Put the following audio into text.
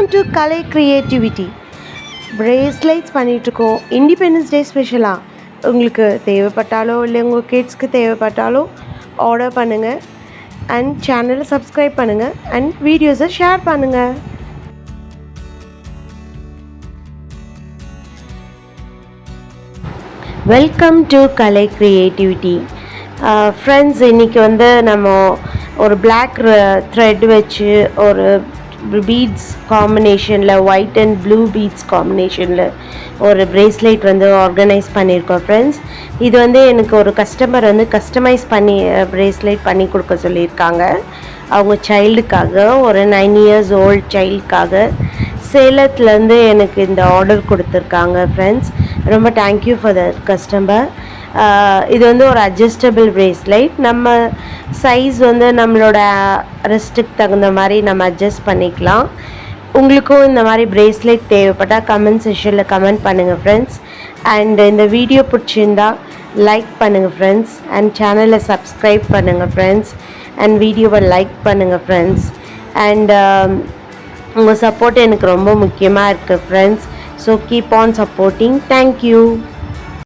Welcome to Kalai creativity. Bracelets பண்ணிகிட்ருக்கோம். Independence day ஸ்பெஷலாக உங்களுக்கு தேவைப்பட்டாலோ இல்லை உங்கள் கிட்ஸ்க்கு தேவைப்பட்டாலோ ஆர்டர் பண்ணுங்கள் அண்ட் சேனலை சப்ஸ்கிரைப் பண்ணுங்கள் அண்ட் வீடியோஸை ஷேர் பண்ணுங்கள். Welcome to Kalai creativity. Friends, இன்றைக்கி நம்ம ஒரு பிளாக் த்ரெட் வச்சு ஒரு பீட்ஸ் காம்பினேஷனில் ஒயிட் அண்ட் ப்ளூ பீட்ஸ் காம்பினேஷனில் ஒரு பிரேஸ்லெட் ஆர்கனைஸ் பண்ணியிருக்கோம் ஃப்ரெண்ட்ஸ். இது எனக்கு ஒரு கஸ்டமர் கஸ்டமைஸ் பண்ணி பிரேஸ்லெட் பண்ணி கொடுக்க சொல்லியிருக்காங்க. அவங்க சைல்டுக்காக, ஒரு 9 years old சைல்டுக்காக சேலத்துலேருந்து எனக்கு இந்த ஆர்டர் கொடுத்துருக்காங்க ஃப்ரெண்ட்ஸ். ரொம்ப தேங்க்யூ ஃபார் த கஸ்டமர். இது ஒரு அட்ஜஸ்டபிள் பிரேஸ்லைட். நம்ம சைஸ் நம்மளோட ரெஸ்ட்டுக்கு தகுந்த மாதிரி நம்ம அட்ஜஸ்ட் பண்ணிக்கலாம். உங்களுக்கும் இந்த மாதிரி பிரேஸ்லைட் தேவைப்பட்டால் கமெண்ட் செக்ஷனில் கமெண்ட் பண்ணுங்கள் ஃப்ரெண்ட்ஸ். அண்ட் இந்த வீடியோ பிடிச்சிருந்தா லைக் பண்ணுங்கள் ஃப்ரெண்ட்ஸ் அண்ட் சேனலை சப்ஸ்கிரைப் பண்ணுங்கள் ஃப்ரெண்ட்ஸ் அண்ட் வீடியோவை லைக் பண்ணுங்கள் ஃப்ரெண்ட்ஸ். அண்ட் உங்கள் சப்போர்ட் எனக்கு ரொம்ப முக்கியமாக இருக்குது friends. So keep on supporting. Thank you.